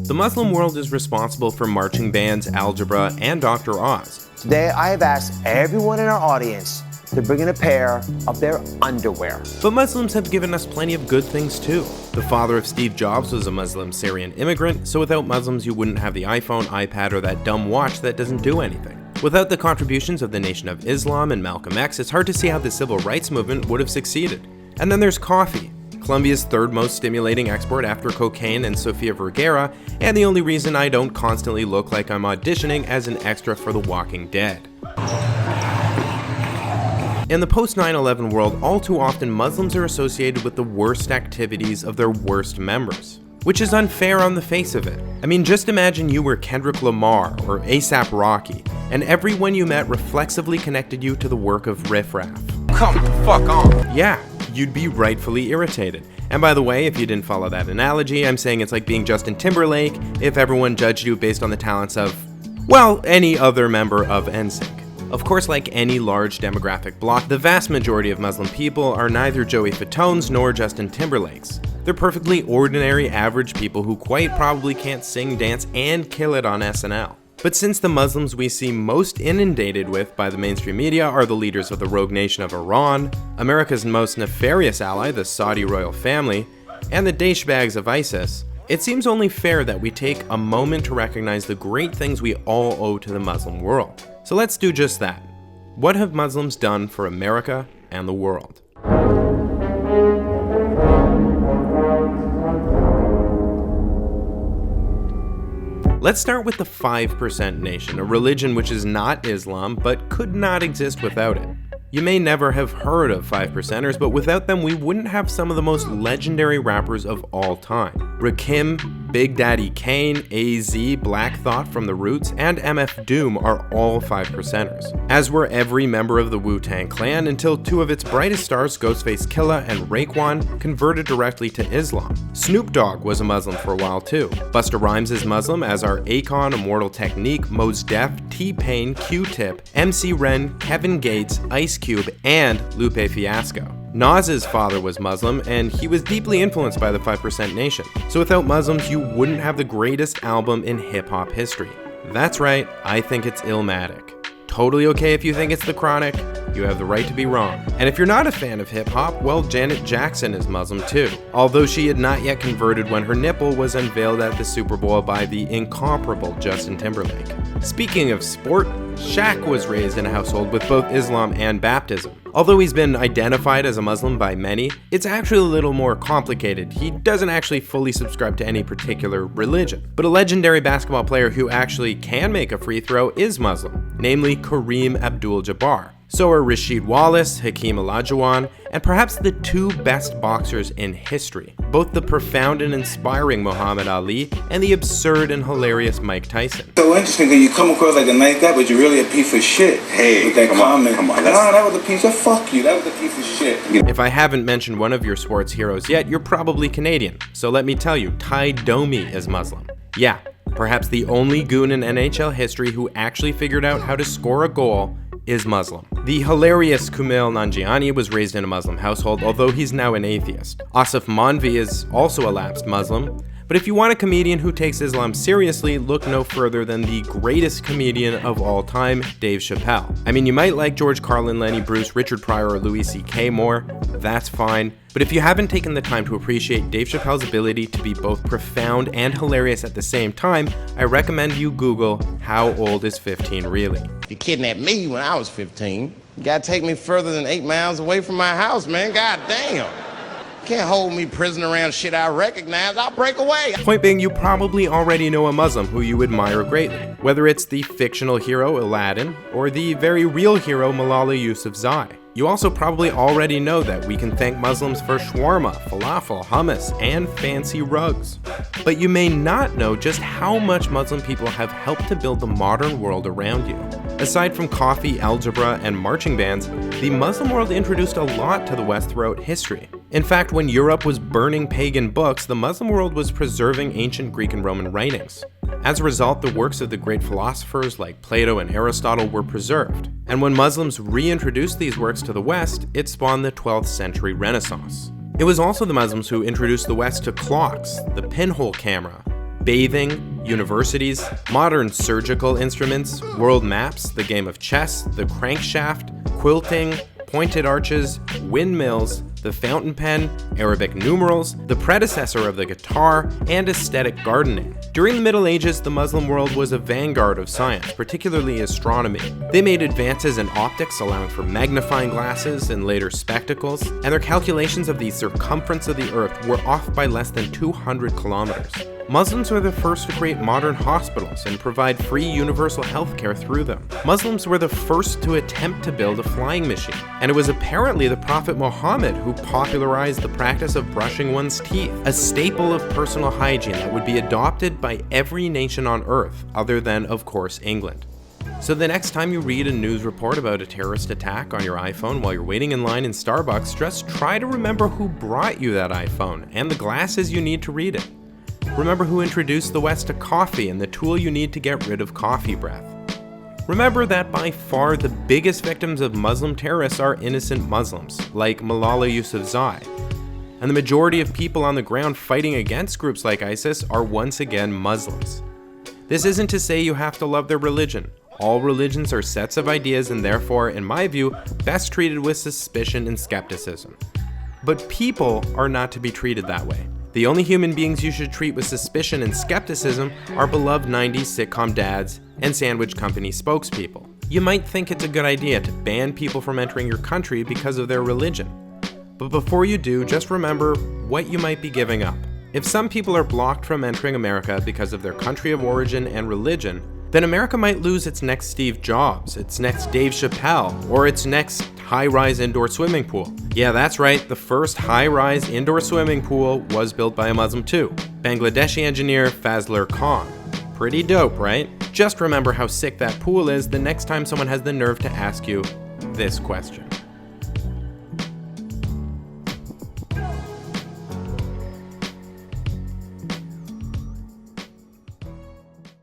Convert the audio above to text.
The Muslim world is responsible for marching bands, Algebra, and Dr. Oz. Today, I have asked everyone in our audience to bring in a pair of their underwear. But Muslims have given us plenty of good things too. The father of Steve Jobs was a Muslim Syrian immigrant, so without Muslims you wouldn't have the iPhone, iPad, or that dumb watch that doesn't do anything. Without the contributions of the Nation of Islam and Malcolm X, it's hard to see how the civil rights movement would have succeeded. And then there's coffee, Colombia's third most stimulating export after cocaine and Sofia Vergara, and the only reason I don't constantly look like I'm auditioning as an extra for The Walking Dead. In the post-9/11 world, all too often Muslims are associated with the worst activities of their worst members, which is unfair on the face of it. I mean, just imagine you were Kendrick Lamar or A$AP Rocky, and everyone you met reflexively connected you to the work of Riff Raff. Come the fuck on. Yeah, you'd be rightfully irritated. And by the way, if you didn't follow that analogy, I'm saying it's like being Justin Timberlake if everyone judged you based on the talents of, well, any other member of NSYNC. Of course, like any large demographic bloc, the vast majority of Muslim people are neither Joey Fatones nor Justin Timberlakes. They're perfectly ordinary, average people who quite probably can't sing, dance, and kill it on SNL. But since the Muslims we see most inundated with by the mainstream media are the leaders of the rogue nation of Iran, America's most nefarious ally, the Saudi royal family, and the douchebags of ISIS, it seems only fair that we take a moment to recognize the great things we all owe to the Muslim world. So let's do just that. What have Muslims done for America and the world? Let's start with the 5% Nation, a religion which is not Islam but could not exist without it. You may never have heard of 5%ers, but without them we wouldn't have some of the most legendary rappers of all time. Rakim, Big Daddy Kane, AZ, Black Thought from The Roots, and MF Doom are all 5%ers, as were every member of the Wu-Tang Clan until two of its brightest stars, Ghostface Killah and Raekwon, converted directly to Islam. Snoop Dogg was a Muslim for a while too. Busta Rhymes is Muslim, as are Akon, Immortal Technique, Mos Def, T-Pain, Q-Tip, MC Ren, Kevin Gates, Ice Cube, and Lupe Fiasco. Nas's father was Muslim, and he was deeply influenced by the 5% Nation. So without Muslims, you wouldn't have the greatest album in hip-hop history. That's right, I think it's Illmatic. Totally okay if you think it's The Chronic, you have the right to be wrong. And if you're not a fan of hip-hop, well, Janet Jackson is Muslim too, although she had not yet converted when her nipple was unveiled at the Super Bowl by the incomparable Justin Timberlake. Speaking of sport, Shaq was raised in a household with both Islam and baptism. Although he's been identified as a Muslim by many, it's actually a little more complicated. He doesn't actually fully subscribe to any particular religion. But a legendary basketball player who actually can make a free throw is Muslim, namely Kareem Abdul-Jabbar. So are Rasheed Wallace, Hakeem Olajuwon, and perhaps the two best boxers in history, both the profound and inspiring Muhammad Ali and the absurd and hilarious Mike Tyson. So interesting, because you come across like a nice guy, but you're really a piece of shit. Hey, with that comment. Come on, that was a piece of fuck you. That was a piece of shit. If I haven't mentioned one of your sports heroes yet, you're probably Canadian. So let me tell you, Ty Domi is Muslim. Yeah, perhaps the only goon in NHL history who actually figured out how to score a goal is Muslim. The hilarious Kumail Nanjiani was raised in a Muslim household, although he's now an atheist. Asif Manvi is also a lapsed Muslim. But if you want a comedian who takes Islam seriously, look no further than the greatest comedian of all time, Dave Chappelle. I mean, you might like George Carlin, Lenny Bruce, Richard Pryor, or Louis C.K. more, that's fine. But if you haven't taken the time to appreciate Dave Chappelle's ability to be both profound and hilarious at the same time, I recommend you Google, how old is 15 really? You kidnapped me when I was 15. You gotta take me further than 8 miles away from my house, man. God damn. Can't hold me prisoner around shit I recognize. I'll break away. Point being, you probably already know a Muslim who you admire greatly, whether it's the fictional hero Aladdin or the very real hero Malala Yousafzai. You also probably already know that we can thank Muslims for shawarma, falafel, hummus, and fancy rugs. But you may not know just how much Muslim people have helped to build the modern world around you. Aside from coffee, algebra, and marching bands, the Muslim world introduced a lot to the West throughout history. In fact, when Europe was burning pagan books, the Muslim world was preserving ancient Greek and Roman writings. As a result, the works of the great philosophers like Plato and Aristotle were preserved. And when Muslims reintroduced these works to the West, it spawned the 12th century Renaissance. It was also the Muslims who introduced the West to clocks, the pinhole camera, bathing, universities, modern surgical instruments, world maps, the game of chess, the crankshaft, quilting, pointed arches, windmills, the fountain pen, Arabic numerals, the predecessor of the guitar, and aesthetic gardening. During the Middle Ages, the Muslim world was a vanguard of science, particularly astronomy. They made advances in optics, allowing for magnifying glasses and later spectacles, and their calculations of the circumference of the Earth were off by less than 200 kilometers. Muslims were the first to create modern hospitals and provide free universal healthcare through them. Muslims were the first to attempt to build a flying machine, and it was apparently the Prophet Muhammad who popularized the practice of brushing one's teeth, a staple of personal hygiene that would be adopted by every nation on earth, other than, of course, England. So the next time you read a news report about a terrorist attack on your iPhone while you're waiting in line in Starbucks, just try to remember who brought you that iPhone and the glasses you need to read it. Remember who introduced the West to coffee and the tool you need to get rid of coffee breath. Remember that by far the biggest victims of Muslim terrorists are innocent Muslims, like Malala Yousafzai. And the majority of people on the ground fighting against groups like ISIS are once again Muslims. This isn't to say you have to love their religion. All religions are sets of ideas and therefore, in my view, best treated with suspicion and skepticism. But people are not to be treated that way. The only human beings you should treat with suspicion and skepticism are beloved 90s sitcom dads and sandwich company spokespeople. You might think it's a good idea to ban people from entering your country because of their religion. But before you do, just remember what you might be giving up. If some people are blocked from entering America because of their country of origin and religion, then America might lose its next Steve Jobs, its next Dave Chappelle, or its next high-rise indoor swimming pool. Yeah, that's right, the first high-rise indoor swimming pool was built by a Muslim too, Bangladeshi engineer Fazlur Khan. Pretty dope, right? Just remember how sick that pool is the next time someone has the nerve to ask you this question.